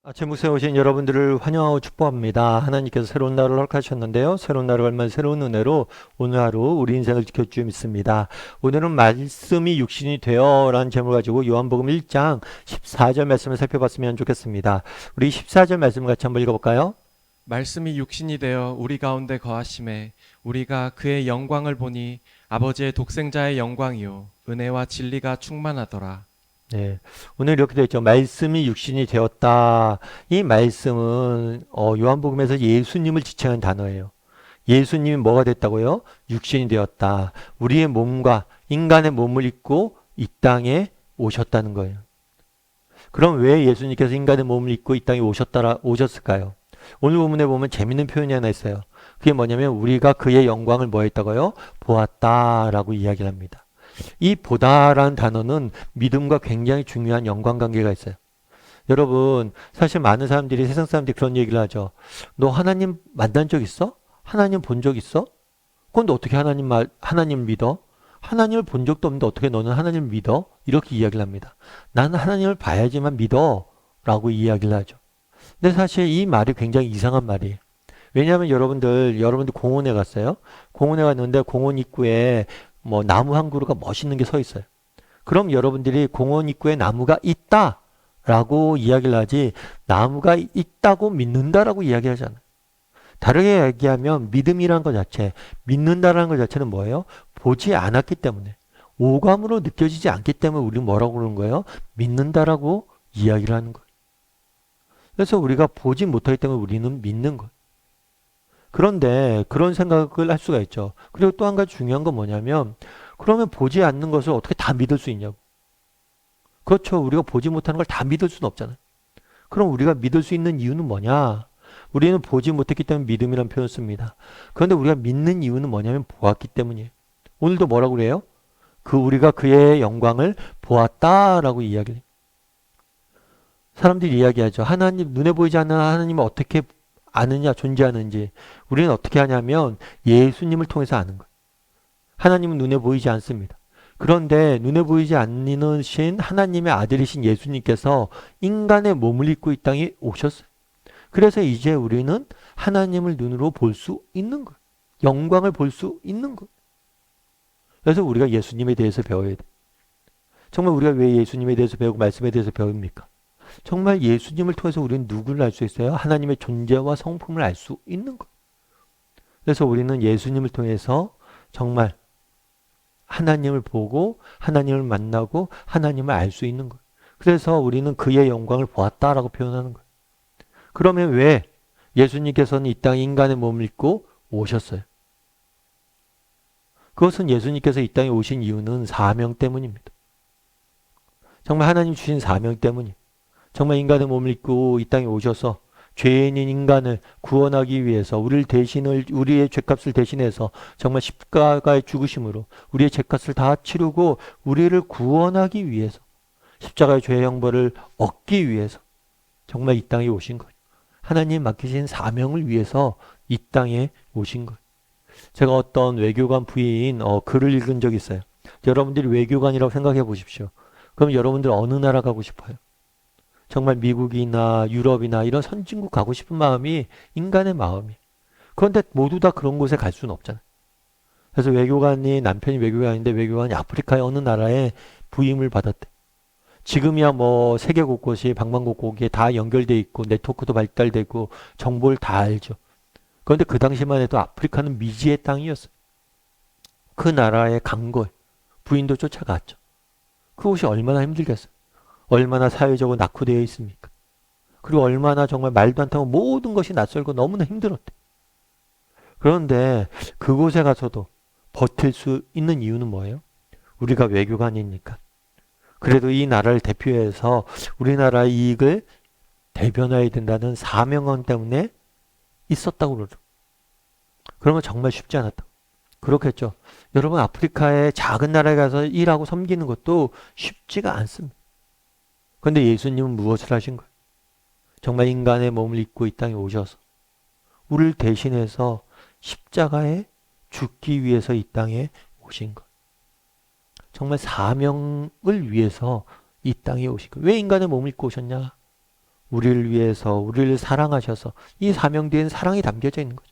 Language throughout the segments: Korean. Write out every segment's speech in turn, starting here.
아침 무새에 오신 여러분들을 환영하고 축복합니다. 하나님께서 새로운 날을 허락하셨는데요. 새로운 날을 얼마나 새로운 은혜로 오늘 하루 우리 인생을 지켜주시 믿습니다. 오늘은 말씀이 육신이 되어 라는 제목을 가지고 요한복음 1장 14절 말씀을 살펴봤으면 좋겠습니다. 우리 14절 말씀을 같이 한번 읽어볼까요? 말씀이 육신이 되어 우리 가운데 거하심에 우리가 그의 영광을 보니 아버지의 독생자의 영광이요 은혜와 진리가 충만하더라. 네, 오늘 이렇게 되어 있죠. 말씀이 육신이 되었다. 이 말씀은 요한복음에서 예수님을 지칭한 단어예요. 예수님이 뭐가 됐다고요? 육신이 되었다. 우리의 몸과 인간의 몸을 입고 이 땅에 오셨다는 거예요. 그럼 왜 예수님께서 인간의 몸을 입고 이 땅에 오셨을까요? 오늘 본문에 보면 재밌는 표현이 하나 있어요. 그게 뭐냐면 우리가 그의 영광을 뭐 했다고요? 보았다라고 이야기를 합니다. 이 보다라는 단어는 믿음과 굉장히 중요한 연관관계가 있어요. 여러분, 사실 많은 사람들이, 세상 사람들이 그런 얘기를 하죠. 너 하나님 만난 적 있어? 하나님 본 적 있어? 그런데 어떻게 하나님을 믿어? 하나님을 본 적도 없는데 어떻게 너는 하나님을 믿어? 이렇게 이야기를 합니다. 나는 하나님을 봐야지만 믿어. 라고 이야기를 하죠. 근데 사실 이 말이 굉장히 이상한 말이에요. 왜냐하면 여러분들 공원에 갔어요. 공원에 갔는데 공원 입구에 뭐 나무 한 그루가 멋있는 게 서 있어요. 그럼 여러분들이 공원 입구에 나무가 있다라고 이야기를 하지 나무가 있다고 믿는다라고 이야기하잖아요. 다르게 얘기하면 믿음이라는 것 자체, 믿는다라는 것 자체는 뭐예요? 보지 않았기 때문에, 오감으로 느껴지지 않기 때문에 우리는 뭐라고 그러는 거예요? 믿는다라고 이야기를 하는 거예요. 그래서 우리가 보지 못하기 때문에 우리는 믿는 거예요. 그런데 그런 생각을 할 수가 있죠. 그리고 또 한 가지 중요한 건 뭐냐면 그러면 보지 않는 것을 어떻게 다 믿을 수 있냐고. 그렇죠. 우리가 보지 못하는 걸 다 믿을 수는 없잖아요. 그럼 우리가 믿을 수 있는 이유는 뭐냐? 우리는 보지 못했기 때문에 믿음이라는 표현을 씁니다. 그런데 우리가 믿는 이유는 뭐냐면 보았기 때문이에요. 오늘도 뭐라고 그래요? 우리가 그의 영광을 보았다라고 이야기해요. 사람들이 이야기하죠. 하나님, 눈에 보이지 않는 하나님을 어떻게 아느냐, 존재하는지. 우리는 어떻게 하냐면 예수님을 통해서 아는 거예요. 하나님은 눈에 보이지 않습니다. 그런데 눈에 보이지 않으신 하나님의 아들이신 예수님께서 인간의 몸을 입고 이 땅에 오셨어요. 그래서 이제 우리는 하나님을 눈으로 볼 수 있는 거예요. 영광을 볼 수 있는 거예요. 그래서 우리가 예수님에 대해서 배워야 돼요. 정말 우리가 왜 예수님에 대해서 배우고 말씀에 대해서 배웁니까? 정말 예수님을 통해서 우리는 누구를 알 수 있어요? 하나님의 존재와 성품을 알 수 있는 거예요. 그래서 우리는 예수님을 통해서 정말 하나님을 보고 하나님을 만나고 하나님을 알 수 있는 거예요. 그래서 우리는 그의 영광을 보았다라고 표현하는 거예요. 그러면 왜 예수님께서는 이 땅에 인간의 몸을 입고 오셨어요? 그것은 예수님께서 이 땅에 오신 이유는 사명 때문입니다. 정말 하나님 주신 사명 때문이에요. 정말 인간의 몸을 입고 이 땅에 오셔서 죄인인 인간을 구원하기 위해서 우리의 죄값을 대신해서 정말 십자가의 죽으심으로 우리의 죄값을 다 치르고 우리를 구원하기 위해서 십자가의 죄의 형벌을 얻기 위해서 정말 이 땅에 오신 거예요. 하나님 맡기신 사명을 위해서 이 땅에 오신 거예요. 제가 어떤 외교관 부인 글을 읽은 적이 있어요. 여러분들이 외교관이라고 생각해 보십시오. 그럼 여러분들 어느 나라 가고 싶어요? 정말 미국이나 유럽이나 이런 선진국 가고 싶은 마음이 인간의 마음이. 그런데 모두 다 그런 곳에 갈 수는 없잖아요. 그래서 남편이 외교관인데 외교관이 아프리카의 어느 나라에 부임을 받았대. 지금이야 뭐 세계 곳곳이 방방곡곡에 다 연결돼 있고 네트워크도 발달되고 정보를 다 알죠. 그런데 그 당시만 해도 아프리카는 미지의 땅이었어요. 그 나라에 간 거예요. 부인도 쫓아갔죠. 그곳이 얼마나 힘들겠어요. 얼마나 사회적으로 낙후되어 있습니까? 그리고 얼마나 정말 말도 안 통하고 모든 것이 낯설고 너무나 힘들었대. 그런데 그곳에 가서도 버틸 수 있는 이유는 뭐예요? 우리가 외교관이니까. 그래도 이 나라를 대표해서 우리나라의 이익을 대변해야 된다는 사명감 때문에 있었다고 그러죠. 그러면 정말 쉽지 않았다. 그렇겠죠. 여러분 아프리카의 작은 나라에 가서 일하고 섬기는 것도 쉽지가 않습니다. 그런데 예수님은 무엇을 하신 거예요? 정말 인간의 몸을 입고 이 땅에 오셔서 우리를 대신해서 십자가에 죽기 위해서 이 땅에 오신 거예요. 정말 사명을 위해서 이 땅에 오신 거예요. 왜 인간의 몸을 입고 오셨냐? 우리를 위해서 우리를 사랑하셔서 이 사명 뒤에는 사랑이 담겨져 있는 거죠.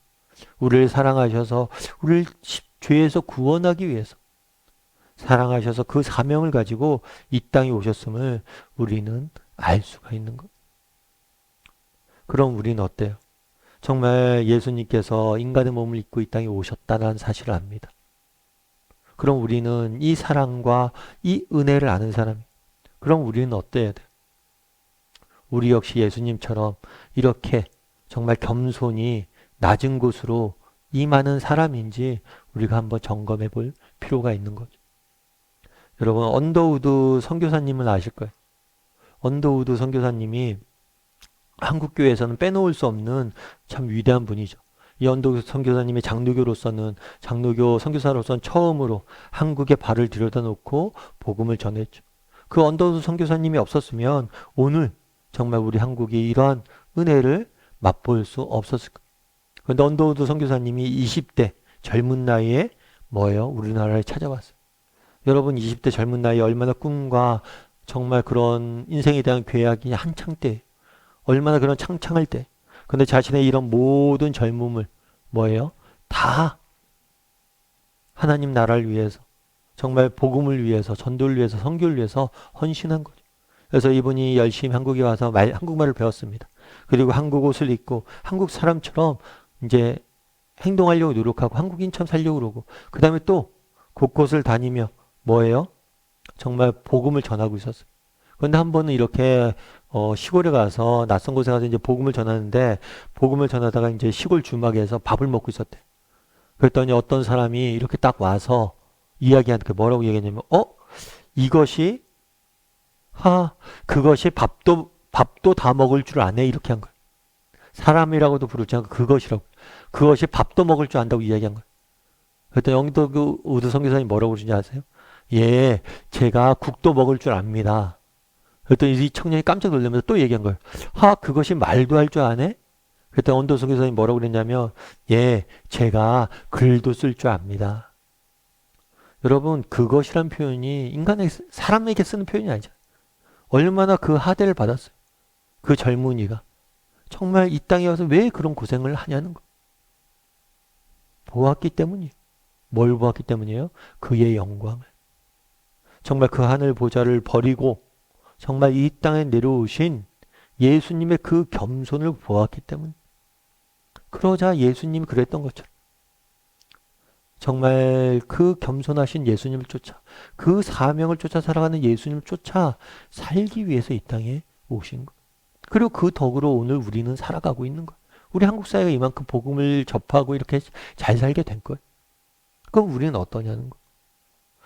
우리를 사랑하셔서 우리를 죄에서 구원하기 위해서 사랑하셔서 그 사명을 가지고 이 땅에 오셨음을 우리는 알 수가 있는 것. 그럼 우리는 어때요? 정말 예수님께서 인간의 몸을 입고 이 땅에 오셨다는 사실을 압니다. 그럼 우리는 이 사랑과 이 은혜를 아는 사람이, 그럼 우리는 어때야 돼요? 우리 역시 예수님처럼 이렇게 정말 겸손히 낮은 곳으로 임하는 사람인지 우리가 한번 점검해 볼 필요가 있는 거죠. 여러분, 언더우드 선교사님을 아실 거예요. 언더우드 선교사님이 한국교회에서는 빼놓을 수 없는 참 위대한 분이죠. 이 언더우드 선교사님이 장로교 선교사로서는 처음으로 한국에 발을 들여다 놓고 복음을 전했죠. 그 언더우드 선교사님이 없었으면 오늘 정말 우리 한국이 이러한 은혜를 맛볼 수 없었을 거예요. 그런데 언더우드 선교사님이 20대 젊은 나이에 뭐예요? 우리나라에 찾아왔어요. 여러분 20대 젊은 나이에 얼마나 꿈과 정말 그런 인생에 대한 계약이 한창 때, 얼마나 그런 창창할 때. 근데 자신의 이런 모든 젊음을 뭐예요? 다 하나님 나라를 위해서, 정말 복음을 위해서, 전도를 위해서, 선교를 위해서 헌신한 거죠. 그래서 이분이 열심히 한국에 와서 한국말을 배웠습니다. 그리고 한국 옷을 입고 한국 사람처럼 이제 행동하려고 노력하고 한국인처럼 살려고 그러고, 그 다음에 또 곳곳을 다니며 뭐예요? 정말 복음을 전하고 있었어요. 그런데 한 번은 이렇게 시골에 가서 낯선 곳에 가서 이제 복음을 전하는데, 복음을 전하다가 이제 시골 주막에서 밥을 먹고 있었대. 그랬더니 어떤 사람이 이렇게 딱 와서 이야기하는데 뭐라고 얘기했냐면, 이것이 그것이 밥도 다 먹을 줄 아네, 이렇게 한 거예요. 사람이라고도 부르지 않고 그것이라고. 그것이 밥도 먹을 줄 안다고 이야기한 거예요. 그랬더니 언더우드 선교사님이 뭐라고 그러는지 아세요? 예, 제가 국도 먹을 줄 압니다. 그랬더니 이 청년이 깜짝 놀라면서 또 얘기한 거예요. 그것이 말도 할 줄 아네? 그랬더니 언더우드 선교사님이 뭐라고 그랬냐면, 예, 제가 글도 쓸 줄 압니다. 여러분, 그것이란 표현이 사람에게 쓰는 표현이 아니죠. 얼마나 그 하대를 받았어요. 그 젊은이가. 정말 이 땅에 와서 왜 그런 고생을 하냐는 거. 보았기 때문이에요. 뭘 보았기 때문이에요? 그의 영광을. 정말 그 하늘 보좌를 버리고 정말 이 땅에 내려오신 예수님의 그 겸손을 보았기 때문. 그러자 예수님이 그랬던 것처럼 정말 그 겸손하신 예수님을 쫓아, 그 사명을 쫓아 살아가는 예수님을 쫓아 살기 위해서 이 땅에 오신 것. 그리고 그 덕으로 오늘 우리는 살아가고 있는 것. 우리 한국 사회가 이만큼 복음을 접하고 이렇게 잘 살게 된 거예요. 그럼 우리는 어떠냐는 거.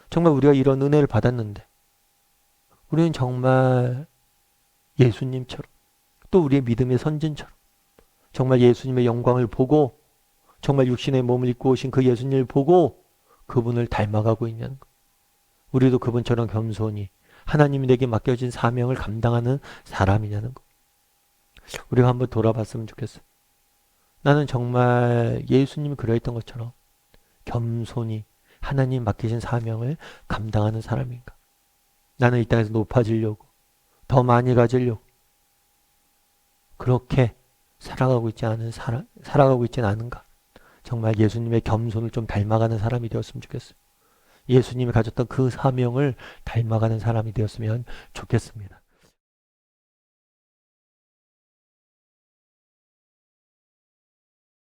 정말 우리가 이런 은혜를 받았는데 우리는 정말 예수님처럼, 또 우리의 믿음의 선진처럼 정말 예수님의 영광을 보고, 정말 육신의 몸을 입고 오신 그 예수님을 보고 그분을 닮아가고 있냐는 것. 우리도 그분처럼 겸손히 하나님이 내게 맡겨진 사명을 감당하는 사람이냐는 것. 우리가 한번 돌아봤으면 좋겠어요. 나는 정말 예수님이 그러했던 것처럼 겸손히 하나님 맡기신 사명을 감당하는 사람인가? 나는 이 땅에서 높아지려고, 더 많이 가지려고 그렇게 살아가고 있지는 않은가? 정말 예수님의 겸손을 좀 닮아가는 사람이 되었으면 좋겠어요. 예수님이 가졌던 그 사명을 닮아가는 사람이 되었으면 좋겠습니다.